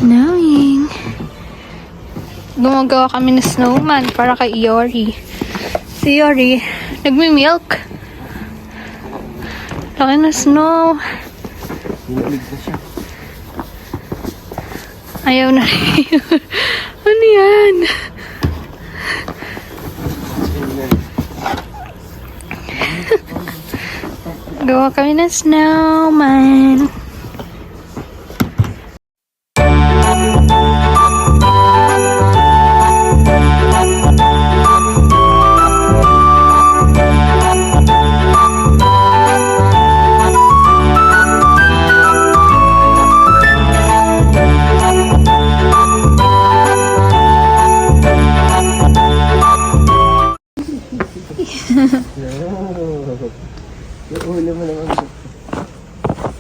snowing. Gumagawa kami ng snowman para kay Iori. Si Iori, nagmi-milk. Laki na snow. Nilig na siya. Ayaw na rin. Ano yan? Gawa kami ng snowman. Yung ulo mo naman.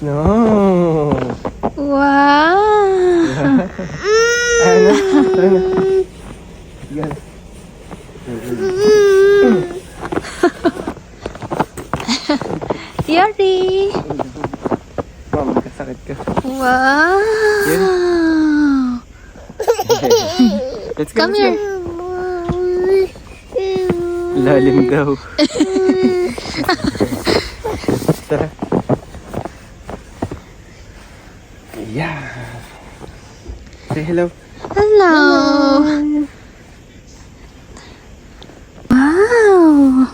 No. Wow! Ano? Ano? Yan. Yari! Mom, kasakit ka. Wow! Let's go. Come here! Lalim daw. Tara. Yeah. Say hello. Hello! Wow!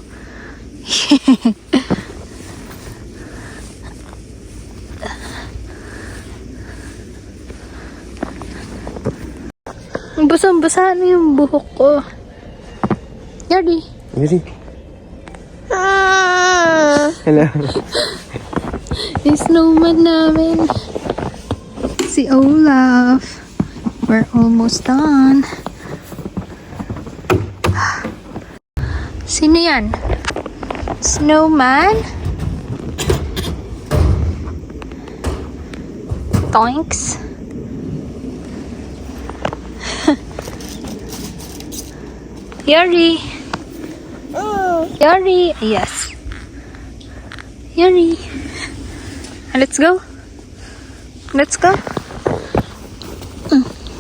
Basang-basa na yung buhok ko. Yari! Ready? Hello. Yung snowman namin. Si Olaf. We're almost done. Sino yan? Snowman? Toinks? Yari! Yari! Yes. Yari! Let's go. Let's go.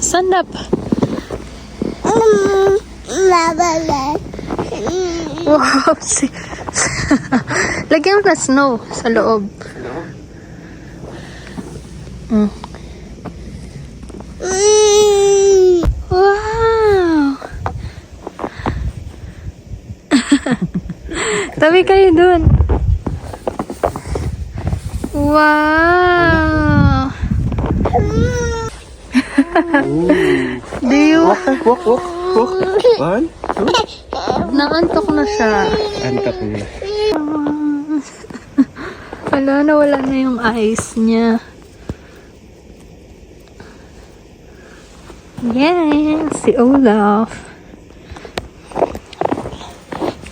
Stand up. Whoops. Lagyan mo na snow sa loob. Wow. Tabi kayo dun. Wow. Do you... Walk. One, two. Naantok na siya. Antak na. Wala na yung eyes niya. Yes, si Olaf.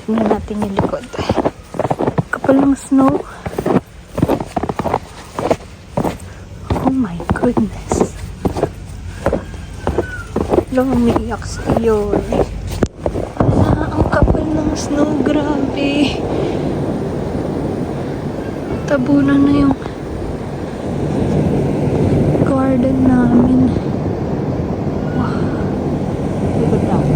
Tingnan natin yung likod. Kapal ng snow. Oh my goodness. Lang umiiyak si Iori. Ang kapal ng snow. Grabe. Tabunan na yung garden namin. Wow. Likod lang.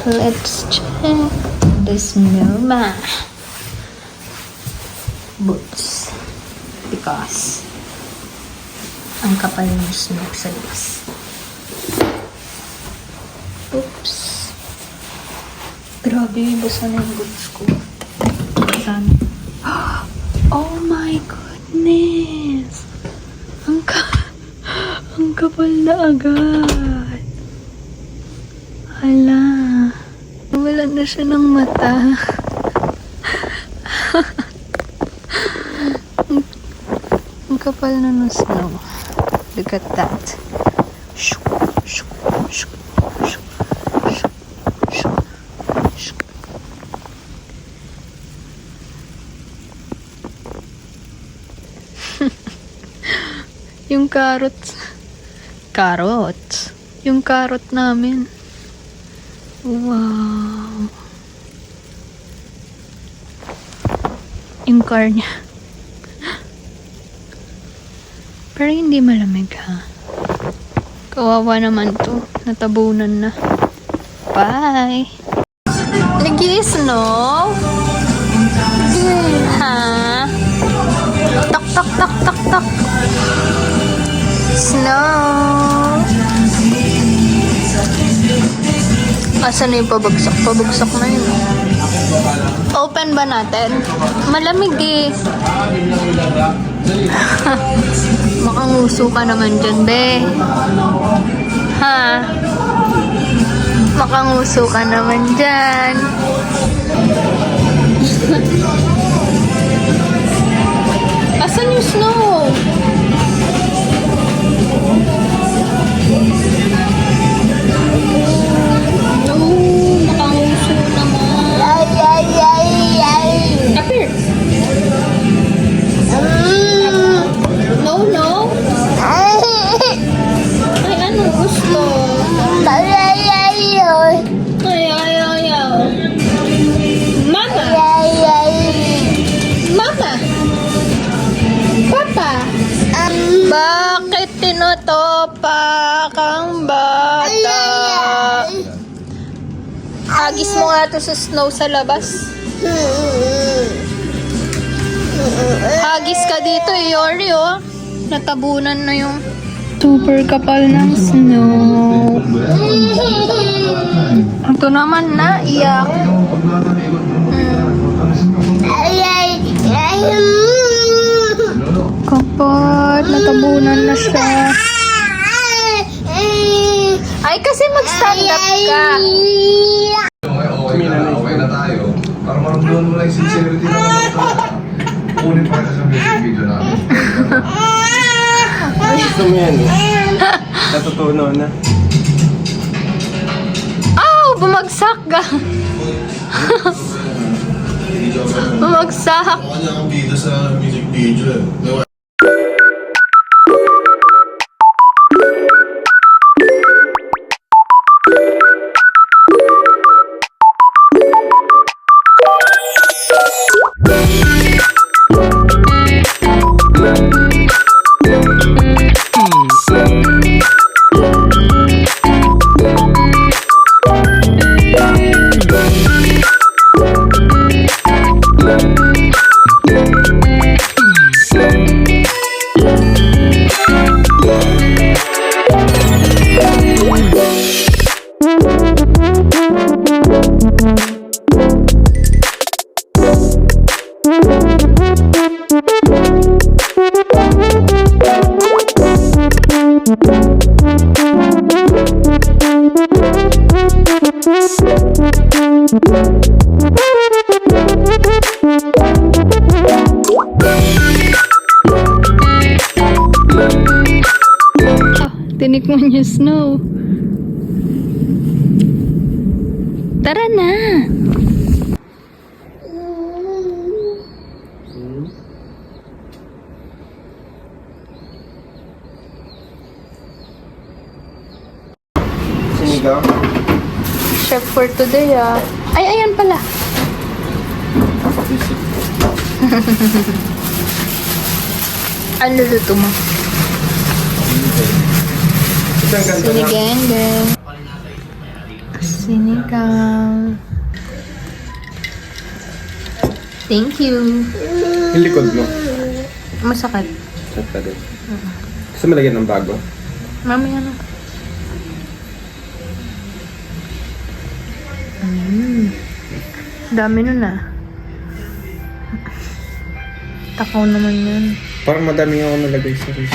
Let's check the snowman boots because ang kapal ng snow sa labas. Oops. Grabe, basa na yung boots ko. Saan? Oh my goodness! Ang kapal na agad. Hala. Wala na siya ng mata. Ang kapal na ng snow. Look at that. Yung carrots. Carrots. Yung carrot namin. Wow. Yung car niya. Pero hindi malamig ha. Kawawa naman to. Natabunan na. Bye. Nag-i-snow? Ha? Tak tak tak tak tak. Snow. Asan na yung pabagsak? Pabagsak na yun. Open ba natin? Malamig eh. Makanguso ka naman dyan, be. Ha? Makanguso ka naman dyan. Asan yung snow? No, makanguso naman. Apir. No, no. Ay, anong gusto? Ay, ayaw. Mama. Mama. Papa. Bakit tinutopak ang bata? Agis mo nga to sa snow sa labas. Hagis ka dito, Yori, oh. Natabunan na yung super kapal ng snow. Ito naman na, iyak. Kapal, natabunan na siya. Ay, kasi mag-stand up ka. Okay na tayo. Para maramdaman mo lang yung sincerity na kunin pa sa video namin. Gusto mo yan eh. Natutunaw na. Aw, bumagsak ka. Bumagsak. Ako niya ang bida sa music video eh. Tinikman niya snow. Tara na. Sinigaw? Chef for today ah. Ay, ayan pala. Ano luto mo? Isang ganda na. Sinigang. Sinigang. Thank you. Yung likod mo. Masakit. Sakta din. Gusto mo lagyan ng bago? Mamaya na. Dami nun ah. Takaw naman yan. Parang madami ako nalagay sa rice.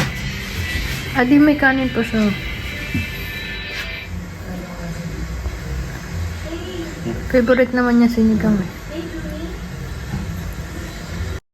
Di may kanin pa siya. Favorite naman niya sinigang eh.